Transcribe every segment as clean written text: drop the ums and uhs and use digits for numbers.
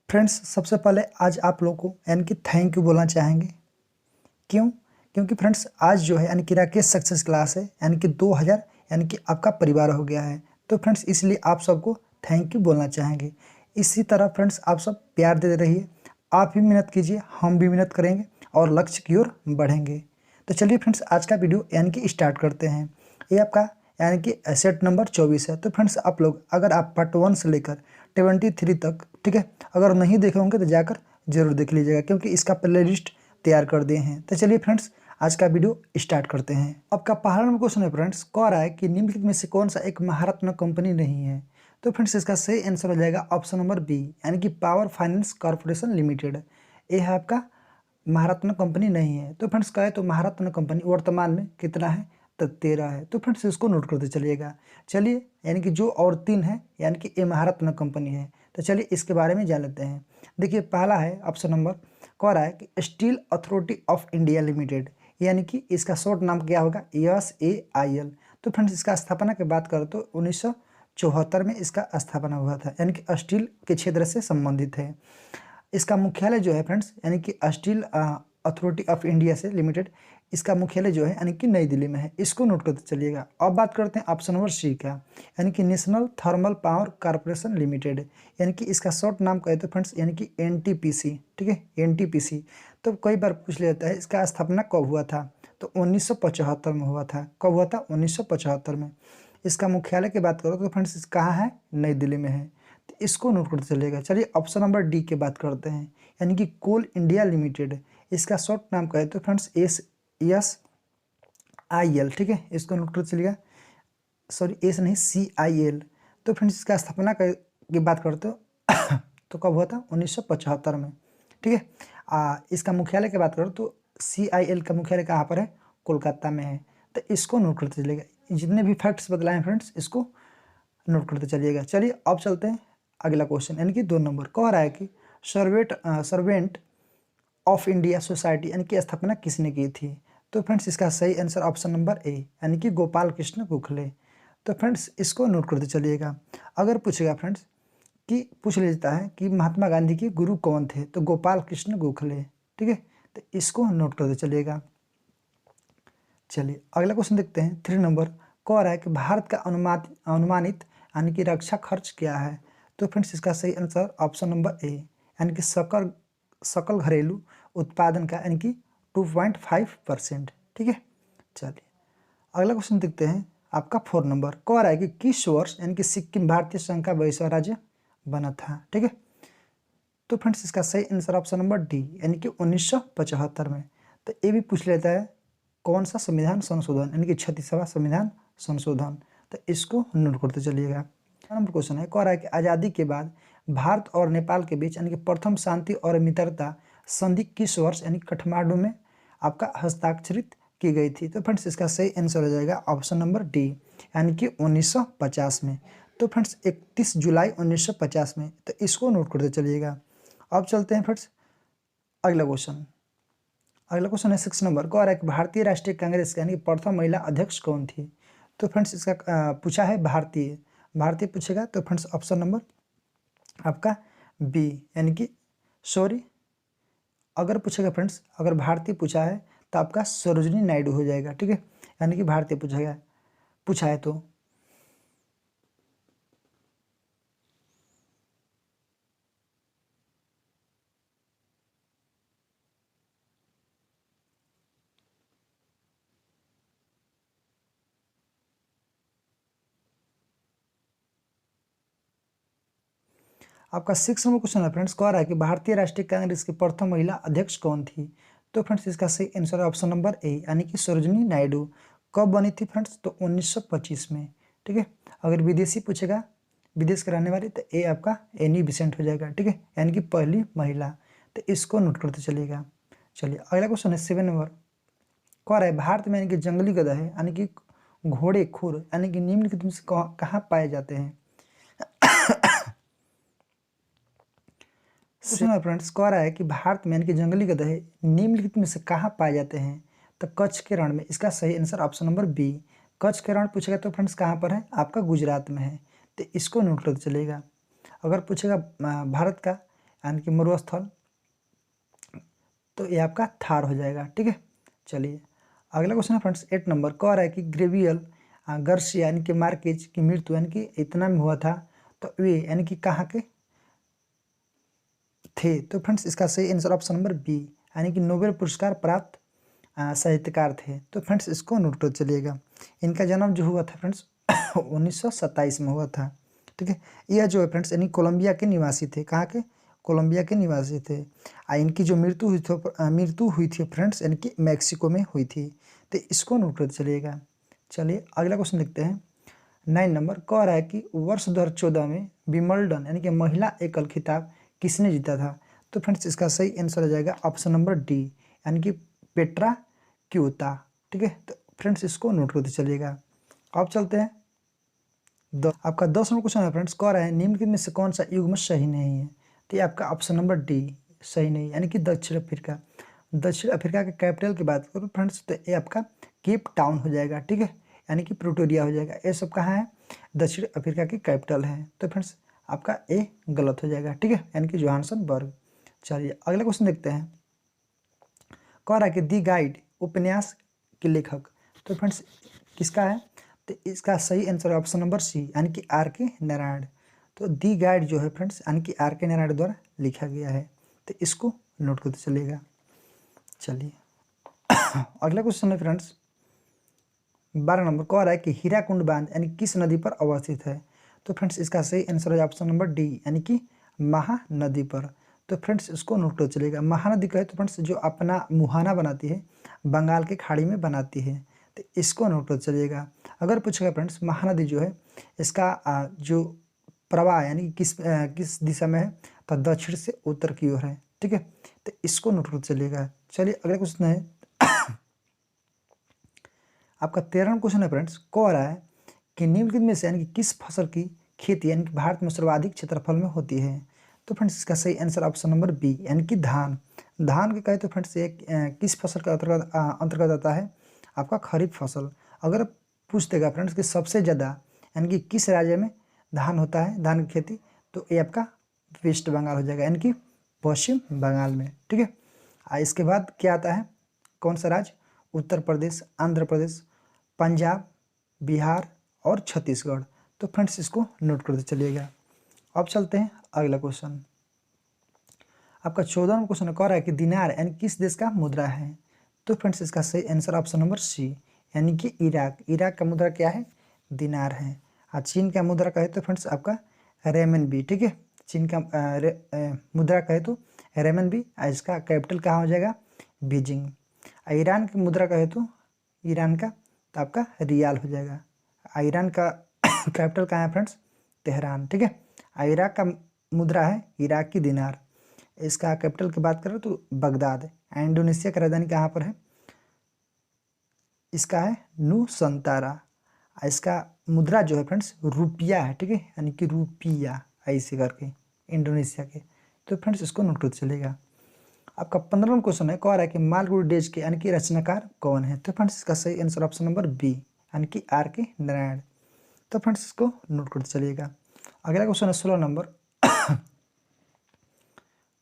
Friends, सबसे पहले आज आप लोग को यानी कि थैंक यू बोलना चाहेंगे। क्यों? क्योंकि फ्रेंड्स आज जो है यानी कि राकेश सक्सेस क्लास है, यानी कि 2000 यानी कि आपका परिवार हो गया है। तो फ्रेंड्स इसलिए आप सबको थैंक यू बोलना चाहेंगे। इसी तरह फ्रेंड्स आप सब प्यार देते रहिए, आप भी मेहनत कीजिए, हम भी मेहनत करेंगे और लक्ष्य की ओर बढ़ेंगे। तो चलिए फ्रेंड्स आज का वीडियो यानी कि स्टार्ट करते हैं। ये आपका यानी कि सेट नंबर 24 है। तो फ्रेंड्स आप लोग अगर आप पार्ट 1 से लेकर 23 तक, ठीक है, अगर नहीं देखे होंगे तो जाकर जरूर देख लीजिएगा, क्योंकि इसका प्ले लिस्ट तैयार कर दिए हैं। तो चलिए फ्रेंड्स आज का वीडियो स्टार्ट करते हैं। आपका पहला नंबर क्वेश्चन है फ्रेंड्स, कह रहा है कि निम्नलिखित में से कौन सा एक महारत्न कंपनी नहीं है। तो फ्रेंड्स इसका सही आंसर हो जाएगा ऑप्शन नंबर बी, यानी कि पावर फाइनेंस कॉर्पोरेशन लिमिटेड। ये है आपका महारत्न कंपनी नहीं है। तो फ्रेंड्स कहे तो महारत्न कंपनी वर्तमान में कितना है, तो 13 है। तो फ्रेंड्स इसको नोट करते चलिएगा। चलिए यानी कि जो और 3 है यानी कि ये महारत्न कंपनी है। तो चलिए इसके बारे में जान लेते हैं। देखिए पहला है ऑप्शन नंबर, कह रहा है कि steel authority of India limited, यानी कि इसका शॉर्ट नाम क्या होगा, SAIL। तो फ्रेंड्स इसका स्थापना की बात करें तो 1974 में इसका स्थापना हुआ था, यानी कि स्टील के क्षेत्र से संबंधित है। इसका मुख्यालय जो है फ्रेंड्स यानी कि स्टील अथॉरिटी ऑफ इंडिया से लिमिटेड, इसका मुख्यालय जो है यानी कि नई दिल्ली में है। इसको नोट करते चलिएगा। अब बात करते हैं ऑप्शन नंबर सी का, यानी कि national thermal power corporation limited, यानी कि इसका शॉर्ट नाम कहे तो फ्रेंड्स यानी कि NTPC, ठीक है, NTPC। तो कई बार पूछ लेता है इसका स्थापना कब हुआ था, तो 1975 में हुआ था। कब हुआ था, 1975 में। इसका मुख्यालय की बात करो तो फ्रेंड्स कहाँ है, नई दिल्ली में है। तो इसको नोट करते चलिएगा। चलिए ऑप्शन नंबर डी की बात करते हैं, यानी कि कोल इंडिया लिमिटेड, इसका शॉर्ट नाम कहे तो फ्रेंड्स SIL, ठीक है, इसको नोट करते चलिएगा। सॉरी एस नहीं, CIL। तो फ्रेंड्स इसका स्थापना की बात करते हो तो कब हुआ था, 1975 में, ठीक है। इसका मुख्यालय की बात करो तो CIL का मुख्यालय कहाँ पर है, कोलकाता में है। तो इसको नोट करते चलिएगा। जितने भी फैक्ट्स बदलाए फ्रेंड्स इसको नोट करते चलिएगा। चलिए अब चलते हैं अगला क्वेश्चन, यानी कि 2 नंबर, कह रहा है कि सर्वेंट ऑफ इंडिया सोसाइटी यानी कि स्थापना किसने की थी। तो फ्रेंड्स इसका सही आंसर ऑप्शन नंबर ए, यानी कि गोपाल कृष्ण गोखले। तो फ्रेंड्स इसको नोट करते चलिएगा। अगर पूछेगा फ्रेंड्स कि पूछ लेता है कि महात्मा गांधी के गुरु कौन थे, तो गोपाल कृष्ण गोखले, ठीक है। तो इसको नोट करते चलिएगा। चलिए अगला क्वेश्चन देखते हैं। 3 नंबर, कह रहा है कि भारत का अनुमानित यानी कि रक्षा खर्च क्या है। तो फ्रेंड्स इसका सही आंसर ऑप्शन नंबर ए, यानी कि सकल घरेलू उत्पादन का, यानी कि 2.5%, ठीक है। चलिए अगला क्वेश्चन देखते हैं। आपका 4 नंबर, कह रहा है कि किस वर्ष यानी कि सिक्किम भारतीय संघ का 22वां राज्य बना था, ठीक है। तो फ्रेंड्स इसका सही आंसर ऑप्शन नंबर डी, यानी कि 1975 में। तो ये भी पूछ लेता है कौन सा संविधान संशोधन, यानी कि 36वां संविधान संशोधन। तो इसको नोट करते चलिएगा। नंबर क्वेश्चन है, कह रहा है कि आज़ादी के बाद भारत और नेपाल के बीच यानी कि प्रथम शांति और मित्रता संधि किस वर्ष यानी काठमांडू में आपका हस्ताक्षरित की गई थी। तो फ्रेंड्स इसका सही आंसर हो जाएगा ऑप्शन नंबर डी, यानी कि 1950 में। तो फ्रेंड्स 31 जुलाई 1950 में। तो इसको नोट करते चलिएगा। अब चलते हैं फ्रेंड्स अगला क्वेश्चन। अगला क्वेश्चन है 6 नंबर, कह रहा है कि भारतीय राष्ट्रीय कांग्रेस यानी कि प्रथम महिला अध्यक्ष कौन थी। तो फ्रेंड्स इसका पूछा है भारतीय पूछेगा तो फ्रेंड्स ऑप्शन नंबर आपका बी, यानी कि सॉरी अगर पूछेगा फ्रेंड्स, अगर भारतीय पूछा है तो आपका सरोजिनी नायडू हो जाएगा, ठीक है, यानी कि भारतीय पूछा है तो। आपका 6 नंबर क्वेश्चन है फ्रेंड्स, कह रहा है कि भारतीय राष्ट्रीय कांग्रेस की प्रथम महिला अध्यक्ष कौन थी। तो फ्रेंड्स इसका सही आंसर है ऑप्शन नंबर ए, यानी कि सरोजिनी नायडू। कब बनी थी फ्रेंड्स, तो 1925 में, ठीक है। अगर विदेशी पूछेगा, विदेश के रहने वाली, तो ए आपका एनी बिसेंट हो जाएगा, ठीक है, यानी कि पहली महिला। तो इसको नोट करते चलिएगा। चलिए अगला क्वेश्चन है 7 नंबर, कह रहा है भारत में यानी कि जंगली गधा है यानी कि घोड़े खुर यानी कि निम्नलिखित में से कहाँ पाए जाते हैं। क्वेश्चन फ्रेंड्स कह रहा है कि भारत में यानी कि जंगली गधे निम्नलिखित में से कहाँ पाए जाते हैं। तो कच्छ के रण में। इसका सही answer option number b, Kutch के रण पूछेगा तो फ्रेंड्स कहाँ पर है, आपका गुजरात में है। तो इसको नोट करते चलेगा। अगर पूछेगा भारत का यानी कि मरुस्थल, तो ये आपका थार हो जाएगा। ठीक है, चलिए अगला क्वेश्चन है फ्रेंड्स 8 नंबर, कह रहा है कि ग्रेवियल गार्सिया यानी कि मार्केज की मृत्यु यानी कि इतना में हुआ था, तो वे यानी कि कहाँ के थे? तो फ्रेंड्स इसका सही आंसर ऑप्शन नंबर बी, यानी कि नोबेल पुरस्कार प्राप्त साहित्यकार थे। तो फ्रेंड्स इसको नोट कर चलिएगा। इनका जन्म जो हुआ था फ्रेंड्स 1927 में हुआ था। ठीक है, यह जो है फ्रेंड्स यानी कोलंबिया के निवासी थे। कहाँ के? कोलंबिया के निवासी थे। इनकी जो मृत्यु हुई थी फ्रेंड्स यानी कि मैक्सिको में हुई थी। तो इसको नोट कर चलिएगा। चलिए अगला क्वेश्चन देखते हैं 9 नंबर, कह रहा है कि वर्ष 2014 में विंबलडन यानी कि महिला एकल खिताब किसने जीता था? तो फ्रेंड्स इसका सही आंसर हो जाएगा ऑप्शन नंबर डी, यानी कि पेट्रा क्विटा। ठीक है, तो फ्रेंड्स इसको नोट करते चलिएगा। अब चलते हैं आपका 10 नंबर क्वेश्चन है फ्रेंड्स, कह रहा है निम्नलिखित में से कौन सा युग्म सही नहीं है? तो ये आपका ऑप्शन नंबर डी सही नहीं, यानी कि दक्षिण अफ्रीका। दक्षिण अफ्रीका के कैपिटल की बात करूँ फ्रेंड्स, तो ये आपका केप टाउन हो जाएगा। ठीक है, यानी कि प्रिटोरिया हो जाएगा। ये सब कहाँ है? दक्षिण अफ्रीका की कैपिटल है। तो फ्रेंड्स आपका ए गलत हो जाएगा। ठीक है, यानी कि जोहान्सबर्ग। चलिए अगला क्वेश्चन देखते हैं, कह रहा है कि दी गाइड उपन्यास के लेखक, तो फ्रेंड्स किसका है? तो इसका सही आंसर है ऑप्शन नंबर सी, यानी कि आर के नारायण। तो दी गाइड जो है फ्रेंड्स यानी कि आर के नारायण द्वारा लिखा गया है। तो इसको नोट करते चलिएगा। चलिए अगला क्वेश्चन है फ्रेंड्स 12 नंबर, कह रहा है कि हीराकुंड बांध यानी किस नदी पर अवस्थित है? तो फ्रेंड्स इसका सही आंसर है ऑप्शन नंबर डी, यानी कि महानदी पर। तो फ्रेंड्स इसको नोट कर चलिएगा। महानदी कहे तो फ्रेंड्स जो अपना मुहाना बनाती है बंगाल के खाड़ी में बनाती है। तो इसको नोट कर चलिएगा। अगर पूछेगा फ्रेंड्स महानदी जो है इसका जो प्रवाह यानी किस दिशा में है, तो दक्षिण से उत्तर की ओर है। ठीक है, तो इसको नोट कर चलिएगा। चलिए अगला क्वेश्चन है आपका 13वां क्वेश्चन है फ्रेंड्स, कह रहा है कि निम्नलिखित में से यानी कि किस फसल की खेती यानी कि भारत में सर्वाधिक क्षेत्रफल में होती है? तो फ्रेंड्स इसका सही आंसर ऑप्शन नंबर बी, यानी कि धान। धान के कहे तो फ्रेंड्स एक किस फसल का अंतर्गत आता है? आपका खरीफ फसल। अगर पूछ देगा फ्रेंड्स कि सबसे ज़्यादा यानी कि किस राज्य में धान होता है, धान की खेती, तो ये आपका वेस्ट बंगाल हो जाएगा, यानी कि पश्चिम बंगाल में। ठीक है, इसके बाद क्या आता है? कौन सा राज्य? उत्तर प्रदेश, आंध्र प्रदेश, पंजाब, बिहार और छत्तीसगढ़। तो फ्रेंड्स इसको नोट करते चलिएगा। अब चलते हैं अगला क्वेश्चन। आपका 14वां क्वेश्चन कह रहा है कि दिनार यानी किस देश का मुद्रा है? तो फ्रेंड्स इसका सही आंसर ऑप्शन नंबर सी, यानी कि इराक। इराक का मुद्रा क्या है? दिनार है। और चीन का मुद्रा कहे तो फ्रेंड्स आपका रेमनबी। ठीक है, चीन का मुद्रा कहे तो रेमनबी। इसका कैपिटल कहाँ हो जाएगा? बीजिंग। ईरान की मुद्रा कहे तो ईरान का तो आपका रियाल हो जाएगा। ईरान का कैपिटल कहाँ है फ्रेंड्स? तेहरान। ठीक है, इराक का मुद्रा है इराक की दिनार। इसका कैपिटल की बात करें तो बगदाद है। इंडोनेशिया की राजधानी कहाँ पर है? इसका है नुसंतारा। इसका मुद्रा जो है फ्रेंड्स रुपया है। ठीक है, यानी कि रुपया ऐसे करके इंडोनेशिया के। तो फ्रेंड्स इसको नोट कर चलेगा। आपका 15वां क्वेश्चन है, कह रहा है कि मालगुडी डेज के यानी कि रचनाकार कौन है? तो फ्रेंड्स इसका सही आंसर ऑप्शन नंबर बी, यानी कि आर के नारायण। तो फ्रेंड्स इसको नोट करते चलिएगा। अगला क्वेश्चन है 16 नंबर,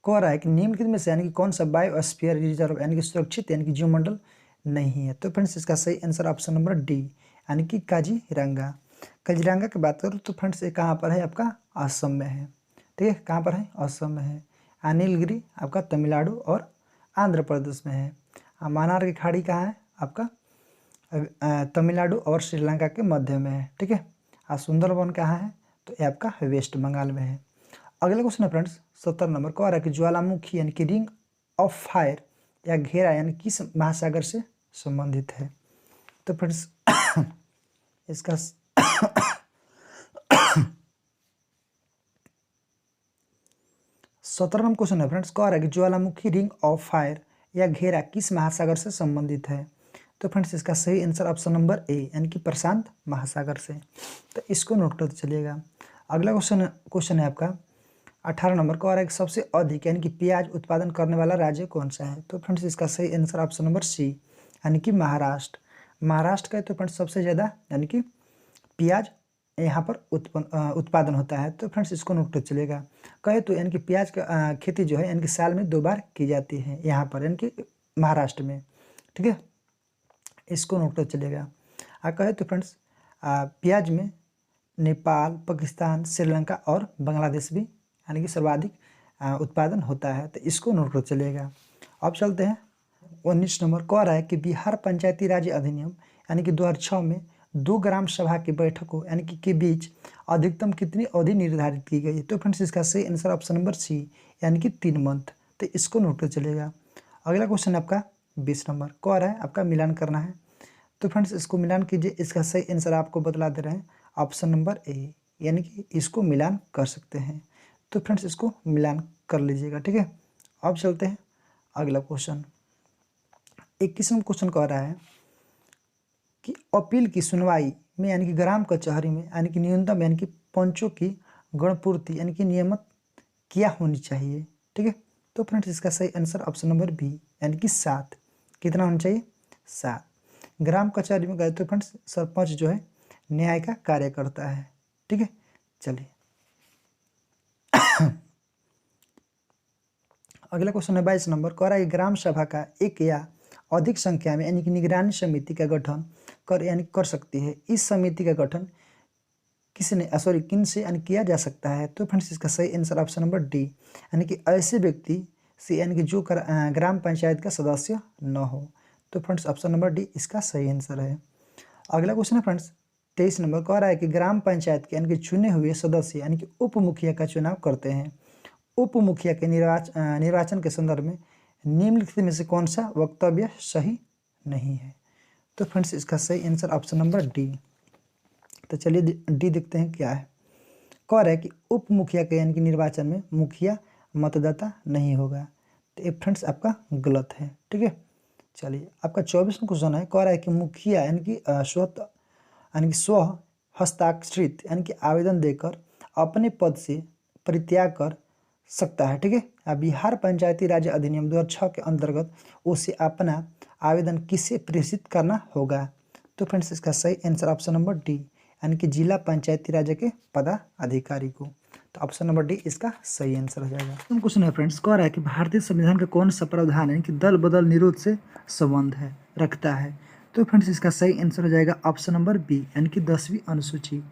कह रहा है कि निम्नलिखित में से यानी कि कौन सा बायोस्फीयर रिजर्व यानी कि सुरक्षित यानी कि जीवमंडल नहीं है? तो फ्रेंड्स इसका सही आंसर ऑप्शन नंबर डी, यानी कि काजीरंगा। काजीरंगा की बात करूँ तो फ्रेंड्स ये कहाँ पर है? आपका असम में है। ठीक है, कहाँ पर है? असम में है। नीलगिरी आपका तमिलनाडु और आंध्र प्रदेश में है। मानार की खाड़ी कहाँ है? आपका तमिलनाडु और श्रीलंका के मध्य में है। ठीक है, सुंदरबन कहाँ है? तो ये आपका वेस्ट बंगाल में है। अगला क्वेश्चन है फ्रेंड्स 17 नंबर, कह रहा है कि ज्वालामुखी यानी कि रिंग ऑफ फायर या घेरा यानी किस महासागर से संबंधित है? तो फ्रेंड्स इसका 17वां क्वेश्चन है फ्रेंड्स, कह रहा है कि ज्वालामुखी रिंग ऑफ फायर या घेरा किस महासागर से संबंधित है? तो फ्रेंड्स इसका सही आंसर ऑप्शन नंबर ए, यानी कि प्रशांत महासागर से। तो इसको नोट करते चलिएगा। अगला क्वेश्चन है आपका 18 नंबर, कह रहा है कि सबसे अधिक यानी कि प्याज उत्पादन करने वाला राज्य कौन सा है? तो फ्रेंड्स इसका सही आंसर ऑप्शन नंबर सी, यानी कि महाराष्ट्र। महाराष्ट्र का तो फ्रेंड्स सबसे ज़्यादा यानी कि प्याज यहाँ पर उत्पादन होता है। तो फ्रेंड्स इसको नोट कर चलेगा। कहे तो यानी कि प्याज का खेती जो है यानी कि साल में 2 बार की जाती है यहाँ पर यानी कि महाराष्ट्र में, ठीक है, इसको नोट कर चलेगा। कहे तो फ्रेंड्स प्याज में नेपाल, पाकिस्तान, श्रीलंका और बांग्लादेश भी यानी कि सर्वाधिक उत्पादन होता है। तो इसको नोट कर चलेगा। अब चलते हैं 19 नंबर। कह रहा है कि बिहार पंचायती राज अधिनियम यानी कि 2006 में 2 ग्राम सभा की बैठकों यानी कि के बीच अधिकतम कितनी अवधि निर्धारित की गई है। तो फ्रेंड्स इसका सही आंसर ऑप्शन नंबर सी यानी कि 3 मंथ। तो इसको नोट कर चलेगा। अगला क्वेश्चन आपका 20 नंबर। कह रहा है आपका मिलान करना है। तो फ्रेंड्स इसको मिलान कीजिए। इसका सही आंसर आपको बतला दे रहे हैं ऑप्शन नंबर ए, यानी कि इसको मिलान कर सकते हैं। तो फ्रेंड्स इसको मिलान कर लीजिएगा, ठीक है। अब चलते हैं अगला क्वेश्चन। 21वां क्वेश्चन कह रहा है कि अपील की सुनवाई में यानी कि ग्राम कचहरी में यानी कि न्यूनतम यानी कि पंचों की गणपूर्ति यानी कि नियमित क्या होनी चाहिए, ठीक है। तो फ्रेंड्स इसका सही आंसर ऑप्शन नंबर बी यानी कि 7। कितना होना चाहिए? 7। ग्राम कचहरी में गए तो फ्रेंड्स सरपंच जो है न्याय का कार्य करता है, ठीक है। चलिए अगला क्वेश्चन है 22 नंबर। कह रहा है ग्राम सभा का एक या अधिक संख्या में यानी कि निगरानी समिति का गठन कर सकती है। इस समिति का गठन किन से यानी किया जा सकता है। तो फ्रेंड्स इसका सही आंसर ऑप्शन नंबर डी यानी कि ऐसे व्यक्ति से यानी कि जो ग्राम पंचायत का सदस्य न हो। तो फ्रेंड्स ऑप्शन नंबर डी इसका सही आंसर है। अगला क्वेश्चन है फ्रेंड्स 23 नंबर। कह रहा है कि ग्राम पंचायत के यानी कि चुने हुए सदस्य यानी कि उप मुखिया का चुनाव करते हैं। उप मुखिया के निर्वाचन के संदर्भ में निम्नलिखित में से कौन सा वक्तव्य सही नहीं है। तो फ्रेंड्स इसका सही आंसर ऑप्शन नंबर डी। तो चलिए डी देखते हैं क्या है। कह रहा है कि उप मुखिया के यानी कि निर्वाचन में मुखिया मतदाता नहीं होगा। तो ये फ्रेंड्स आपका गलत है, ठीक है। चलिए आपका 24वां क्वेश्चन है। कह रहा है कि मुखिया यानी कि स्व हस्ताक्षरित यानी कि आवेदन देकर अपने पद से परित्याग कर सकता है, ठीक है। बिहार पंचायती राज अधिनियम 2006 के अंतर्गत उसे अपना आवेदन किसे प्रेषित करना होगा। तो फ्रेंड्स इसका सही आंसर ऑप्शन नंबर डी यानी कि जिला पंचायती राज के पदाधिकारी को। तो ऑप्शन नंबर डी इसका सही आंसर हो जाएगा। क्वेश्चन है फ्रेंड्स। कह रहा है कि भारतीय संविधान का कौन सा प्रावधान है कि दल बदल निरोध से संबंध है रखता है। तो फ्रेंड्स इसका सही आंसर हो जाएगा ऑप्शन नंबर बी यानी कि 10वीं अनुसूची।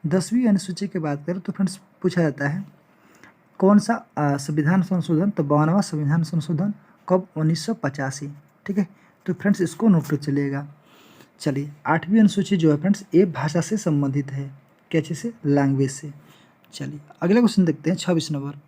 10वीं अनुसूची की बात करें तो फ्रेंड्स पूछा जाता है कौन सा संविधान संशोधन। तो 52वां संविधान संशोधन कब? 1985, ठीक है। तो फ्रेंड्स इसको नोट कर चलिएगा। चलिए 8वीं अनुसूची जो है फ्रेंड्स ये भाषा से संबंधित है। क्या चीज़ से? लैंग्वेज से। चलिए अगला क्वेश्चन देखते हैं 26 नंबर।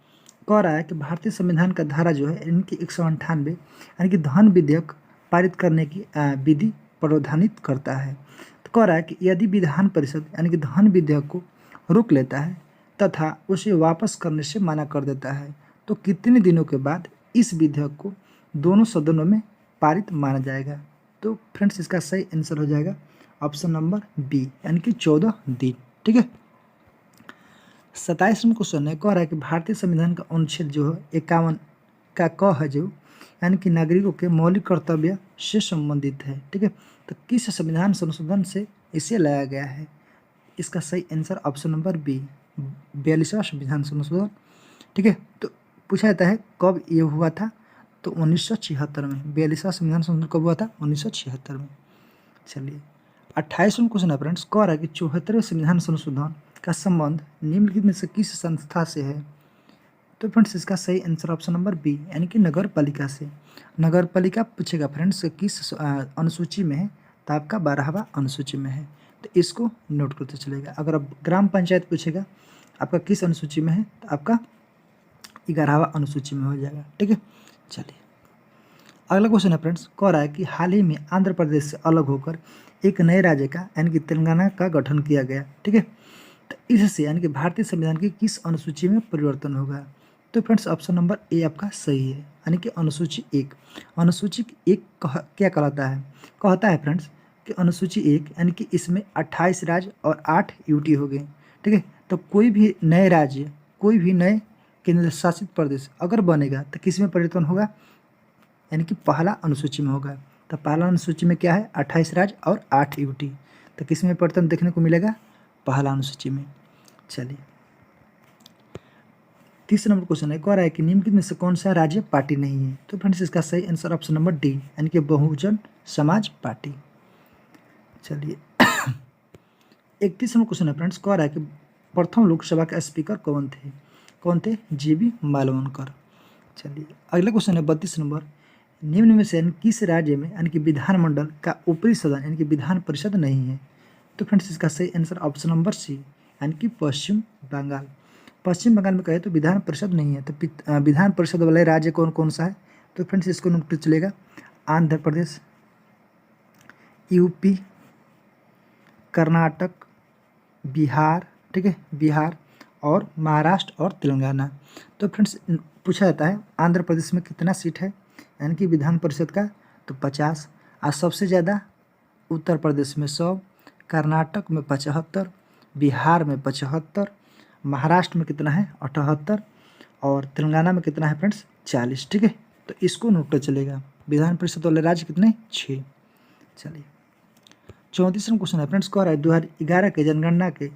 कह रहा है कि भारतीय संविधान का धारा जो है इनकी 198 यानी कि धन विधेयक पारित करने की विधि प्रावधानित करता है। तो कह रहा है कि यदि विधान परिषद यानी कि धन विधेयक को रोक लेता है तथा उसे वापस करने से मना कर देता है तो कितने दिनों के बाद इस विधेयक को दोनों सदनों में पारित माना जाएगा। तो फ्रेंड्स इसका सही आंसर हो जाएगा ऑप्शन नंबर बी यानी कि 14 दिन, ठीक है। 27वां क्वेश्चन है। कह रहा है कि भारतीय संविधान का अनुच्छेद जो है 51 का क है जो यानी कि नागरिकों के मौलिक कर्तव्य से संबंधित है, ठीक है। तो किस संविधान संशोधन से इसे लाया गया है। इसका सही आंसर ऑप्शन नंबर बी 42वां संविधान संशोधन, ठीक है। तो पूछा जाता है कब ये हुआ था। तो 1976 में। 42वां संविधान संशोधन कब हुआ था? 1976 में। चलिए 28वां क्वेश्चन है फ्रेंड्स। कह रहा है कि 74वें संविधान संशोधन का संबंध निम्नलिखित में से किस संस्था से है। तो फ्रेंड्स इसका सही आंसर ऑप्शन नंबर बी यानी कि नगर पालिका से। नगर पालिका पूछेगा फ्रेंड्स किस अनुसूची में है। तो आपका 12वां अनुसूची में है। तो इसको नोट करते चलेगा। अगर अब ग्राम पंचायत पूछेगा आपका किस अनुसूची में है तो आपका 11वां अनुसूची में हो जाएगा, ठीक है। चलिए अगला क्वेश्चन है फ्रेंड्स। कह रहा है कि हाल ही में आंध्र प्रदेश से अलग होकर एक नए राज्य का यानी कि तेलंगाना का गठन किया गया, ठीक है। तो इससे यानी कि भारतीय संविधान की किस अनुसूची में परिवर्तन होगा। तो फ्रेंड्स ऑप्शन नंबर ए आपका सही है यानी कि अनुसूची 1। अनुसूची 1 क्या कहलाता है? कहता है फ्रेंड्स कि अनुसूची 1 यानी कि इसमें 28 राज्य और 8 यूटी हो गए, ठीक है। तो कोई भी नए राज्य कोई भी नए केंद्र शासित प्रदेश अगर बनेगा तो किस में परिवर्तन होगा? यानी कि पहला अनुसूची में होगा। तो पहला अनुसूची में क्या है? 28 राज्य और 8 यूटी। तो किस में परिवर्तन देखने को मिलेगा? पहला अनुसूची में। चलिए, तीसरा नंबर क्वेश्चन है, कह रहा है कि निम्नलिखित में से कौन सा राज्य पार्टी नहीं है? तो फ्रेंड्स इसका सही आंसर ऑप्शन नंबर डी, यानी कि बहुजन समाज पार्टी। चलिए, 31 नंबर क्वेश्चन है फ्रेंड्स, कह रहा है कि प्रथम लोकसभा के स्पीकर कौन थे? कौन थे? जीबी मालवणकर। चलिए, अगला क्वेश्चन है 32 नंबर, निम्न में से यानी किस राज्य में यानी कि विधानमंडल का ऊपरी सदन यानी कि विधान परिषद नहीं है? तो फ्रेंड्स इसका सही आंसर ऑप्शन नंबर सी, यानी कि पश्चिम बंगाल। पश्चिम बंगाल में कहे तो विधान परिषद नहीं है, तो विधान परिषद वाले राज्य कौन कौन सा है? तो फ्रेंड्स इसको नोट चलेगा, आंध्र प्रदेश, यूपी, कर्नाटक, बिहार, ठीक है, बिहार और महाराष्ट्र और तेलंगाना। तो फ्रेंड्स पूछा जाता है आंध्र प्रदेश में कितना सीट है यानी कि विधान परिषद का? तो 50। और सबसे ज़्यादा उत्तर प्रदेश में 100, कर्नाटक में 75, बिहार में 75, महाराष्ट्र में कितना है? 78 और तेलंगाना में कितना है फ्रेंड्स? 40। ठीक है, तो इसको नोट चलेगा। विधान परिषद वाले राज्य कितने? 6। चलिए, 34वां क्वेश्चन है फ्रेंड्स, कह रहा है 2011 के जनगणना के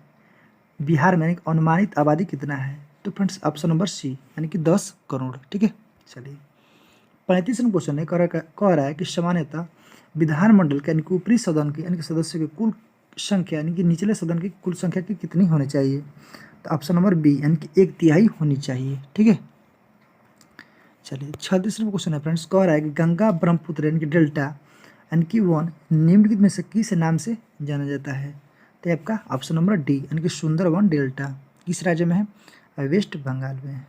बिहार में अनुमानित आबादी कितना है? तो फ्रेंड्स ऑप्शन नंबर सी, यानी कि 10 करोड़। ठीक है, चलिए, 35वां क्वेश्चन है, कह रहा है कि सामान्यतः विधानमंडल के यानी कि ऊपरी सदन के यानी कि सदस्यों की कुल संख्या यानी कि निचले सदन की कुल संख्या की कितनी होनी चाहिए? तो ऑप्शन नंबर बी, यानी कि 1/3 होनी चाहिए। ठीक है, चलिए, 36वां क्वेश्चन है फ्रेंड्स, कह रहा है कि गंगा ब्रह्मपुत्र यानी कि डेल्टा यानी कि वन निम्नलिखित में से किस नाम से जाना जाता है? तो आपका ऑप्शन नंबर डी, यानी कि सुंदरवन डेल्टा। किस राज्य में है? वेस्ट बंगाल में है।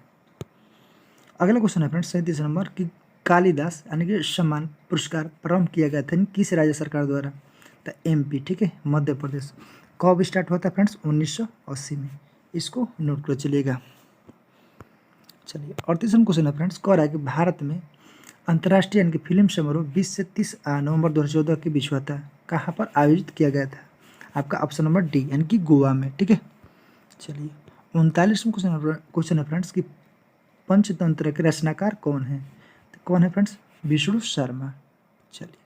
अगला क्वेश्चन है फ्रेंड्स 37 नंबर कि कालिदास यानी कि सम्मान पुरस्कार प्रारंभ किया गया था किस राज्य सरकार द्वारा? तो एमपी। ठीक है, मध्य प्रदेश। कब स्टार्ट हुआ था फ्रेंड्स? 1980 में। इसको नोट कर चलिएगा। चलिए, 38वां क्वेश्चन है फ्रेंड्स, कह रहा है कि भारत में अंतर्राष्ट्रीय यानी कि फिल्म समारोह 20 से 30 नवंबर 2014 के बीच हुआ था, कहाँ पर आयोजित किया गया था? आपका ऑप्शन नंबर डी, यानी कि गोवा में। ठीक है, चलिए, 39वां क्वेश्चन है फ्रेंड्स कि पंचतंत्र के रचनाकार कौन है? तो कौन है फ्रेंड्स? विष्णु शर्मा। चलिए,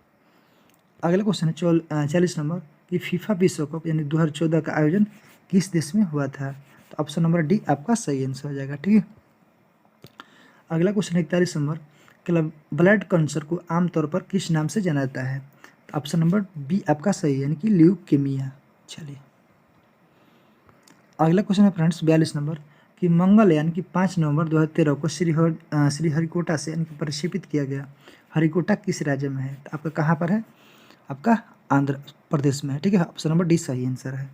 अगला क्वेश्चन है 40 नंबर कि फीफा विश्व कप यानी 2014 का आयोजन किस देश में हुआ था? तो ऑप्शन नंबर डी आपका सही आंसर हो जाएगा। ठीक है, अगला क्वेश्चन है 41 नंबर कि ब्लड कैंसर को आमतौर पर किस नाम से जाना जाता है? तो ऑप्शन नंबर बी आपका सही है, यानी कि ल्यूकेमिया। चलिए, अगला क्वेश्चन है फ्रेंड्स 42 नंबर कि मंगल यानी कि 5 नवंबर 2013 को श्रीहरिकोटा से यानी कि प्रक्षेपित किया गया। हरिकोटा किस राज्य में है? तो आपका कहाँ पर है? आपका आंध्र प्रदेश में है। ठीक है, ऑप्शन नंबर डी सही आंसर है।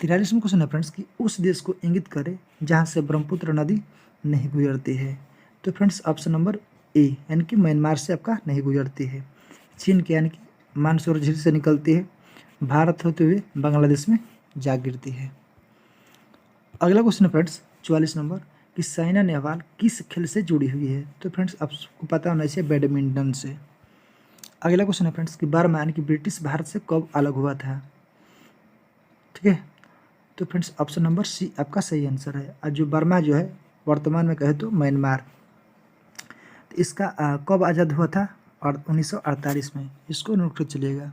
43वां क्वेश्चन है फ्रेंड्स कि उस देश को इंगित करे जहाँ से ब्रह्मपुत्र नदी नहीं गुजरती है। तो फ्रेंड्स ऑप्शन नंबर ए, यानी कि म्यांमार से आपका नहीं गुजरती है। चीन के यानी कि मानसरोवर झील से निकलती है, भारत होते हुए बांग्लादेश में जा गिरती है। अगला क्वेश्चन है फ्रेंड्स 44 नंबर कि साइना नेहवाल किस खेल से जुड़ी हुई है? तो फ्रेंड्स आपको पता होना चाहिए बैडमिंटन से। अगला क्वेश्चन है फ्रेंड्स कि बर्मा यानी कि ब्रिटिश भारत से कब अलग हुआ था? ठीक है, तो फ्रेंड्स ऑप्शन नंबर सी आपका सही आंसर है। और जो बर्मा जो है वर्तमान में कहे तो म्यांमार, तो इसका कब आज़ाद हुआ था? और 1948 में। इसको नोट कर चलिएगा।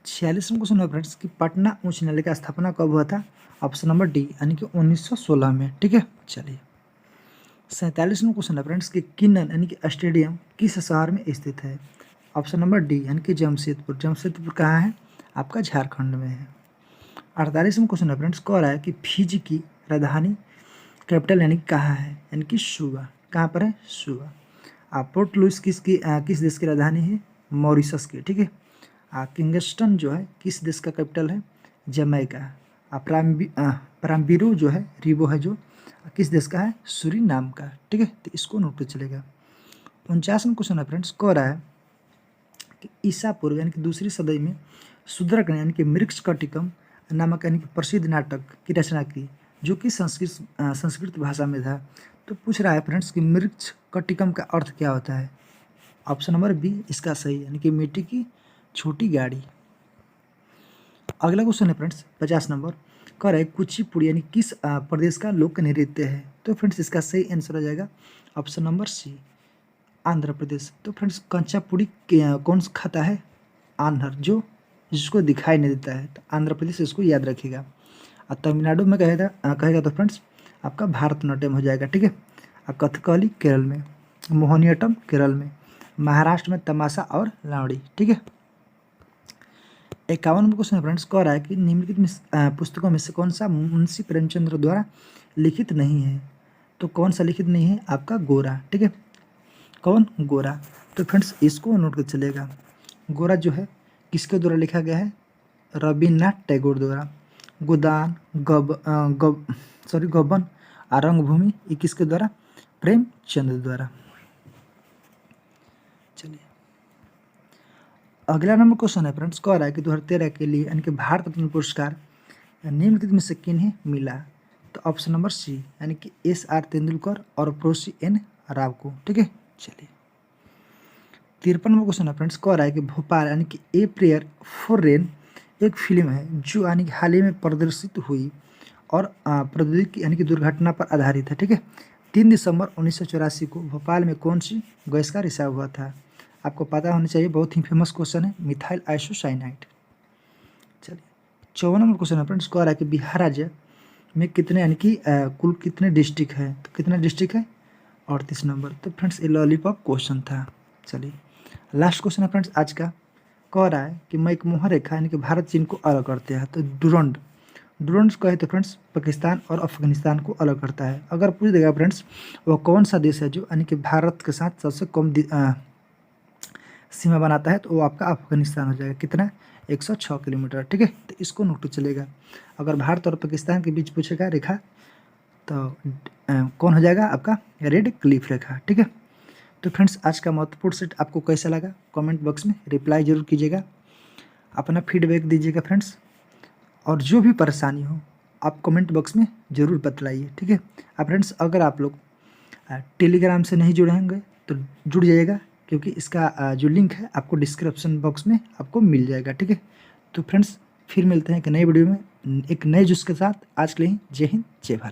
46वां क्वेश्चन है फ्रेंड्स कि पटना उच्च न्यायालय का स्थापना कब हुआ था? ऑप्शन नंबर डी, यानी कि 1916 में। ठीक है, चलिए, 47वां क्वेश्चन है फ्रेंड्स कि किन्नन यानी कि स्टेडियम किस शहर में स्थित है? ऑप्शन नंबर डी, यानी कि जमशेदपुर। जमशेदपुर कहाँ है? आपका झारखंड में है। 48वां क्वेश्चन है फ्रेंड्स, कह रहा है कि फिजी की राजधानी कैपिटल यानी कि कहाँ है? यानी कि सुआ। कहाँ पर है? सुआ। पोर्ट लुइस किस देश की राजधानी है? मॉरिशस की। ठीक है, किंगस्टन जो है किस देश का कैपिटल है? जमैका। प्राम्बिरो जो है रिबो है जो किस देश का है? सूरीनाम का। ठीक है, तो इसको नोट पे चलेगा। 49वां क्वेश्चन है फ्रेंड्स, कह रहा है कि ईसा पूर्व यानी कि दूसरी सदी में शूद्रक यानी कि मृक्षकटिकम नामक यानी कि प्रसिद्ध नाटक की रचना की, जो कि संस्कृत भाषा में था। तो पूछ रहा है फ्रेंड्स कि मृक्षकटिकम का अर्थ क्या होता है? ऑप्शन नंबर बी इसका सही, यानी कि मिट्टी की छोटी गाड़ी। अगला क्वेश्चन है फ्रेंड्स 50 नंबर, कह रहा है कुचिपुड़ी यानी किस प्रदेश का लोक नृत्य है? तो फ्रेंड्स इसका सही आंसर हो जाएगा option number C, Andhra Pradesh. तो फ्रेंड्स कंचापुड़ी कौन खाता है? आंध्र, जो जिसको दिखाई नहीं देता है। तो आंध्र प्रदेश इसको याद रखिएगा। और तमिलनाडु में कहेगा तो फ्रेंड्स आपका भारतनाट्यम हो जाएगा, ठीक है। और कथकली केरल में, मोहिनीअट्टम केरल में, महाराष्ट्र में तमाशा और लावड़ी, ठीक है। 51 नंबर क्वेश्चन फ्रेंड्स कह रहा है कि निम्नलिखित पुस्तकों में से कौन सा मुंशी प्रेमचंद्र द्वारा लिखित नहीं है। तो कौन सा लिखित नहीं है आपका गोरा, ठीक है। कौन? गोरा। तो फ्रेंड्स इसको नोट कर चलेगा, गोरा जो है किसके द्वारा लिखा गया है? रविन्द्रनाथ टैगोर द्वारा। गोदान, गबन और रंगभूमि ये किसके द्वारा? प्रेमचंद द्वारा। चलिए अगला नंबर क्वेश्चन है फ्रेंड्स कह रहा है कि 2013 के लिए यानी कि भारत रत्न पुरस्कार निम्नलिखित में से किन्हें मिला। तो ऑप्शन नंबर सी यानी कि SR तेंदुलकर और प्रोसी N राव को, ठीक है। चलिए 53 नंबर क्वेश्चन है फ्रेंड्स कह रहा है कि भोपाल यानी कि ए प्रेयर फॉर रेन एक फिल्म है जो यानी कि हाल ही में प्रदर्शित हुई और प्रौद्योगिकी यानी कि दुर्घटना पर आधारित है, ठीक है। 3 दिसंबर 1984 को भोपाल में कौन सी गैस का रिसाव हुआ था? आपको पता होना चाहिए, बहुत ही फेमस क्वेश्चन है, मिथाइल आइसोसाइनाइड। चलिए 54 नंबर क्वेश्चन है फ्रेंड्स कह रहा है कि बिहार राज्य में कितने यानी कि कुल कितने डिस्ट्रिक्ट है? तो कितने डिस्ट्रिक्ट है? 38 नंबर। तो फ्रेंड्स ये लॉलीपॉप क्वेश्चन था। चलिए लास्ट क्वेश्चन है फ्रेंड्स आज का, कह रहा है कि मैं एक मोहर रेखा यानी कि भारत चीन को अलग करते हैं। तो डुरंड कहे तो फ्रेंड्स पाकिस्तान और अफगानिस्तान को अलग करता है। अगर पूछ देगा फ्रेंड्स वो कौन सा देश है जो यानी कि भारत के साथ सबसे कम सीमा बनाता है, तो वो आपका अफगानिस्तान हो जाएगा। कितना? 106 किलोमीटर, ठीक है। तो इसको नोट चलेगा। अगर भारत और पाकिस्तान के बीच पूछेगा रेखा तो कौन हो जाएगा आपका? रेड क्लिफ रेखा, ठीक है। तो फ्रेंड्स आज का महत्वपूर्ण सेट आपको कैसा लगा कमेंट बॉक्स में रिप्लाई जरूर कीजिएगा, अपना फीडबैक दीजिएगा फ्रेंड्स, और जो भी परेशानी हो आप कमेंट बॉक्स में ज़रूर बतलाइए, ठीक है। अब फ्रेंड्स अगर आप लोग टेलीग्राम से नहीं जुड़े होंगे तो जुड़ जाइएगा, क्योंकि इसका जो लिंक है आपको डिस्क्रिप्शन बॉक्स में आपको मिल जाएगा, ठीक है। तो फ्रेंड्स फिर मिलते हैं एक नई वीडियो में एक नए जुज़ के साथ। आज के लिए जय हिंद जय भारत।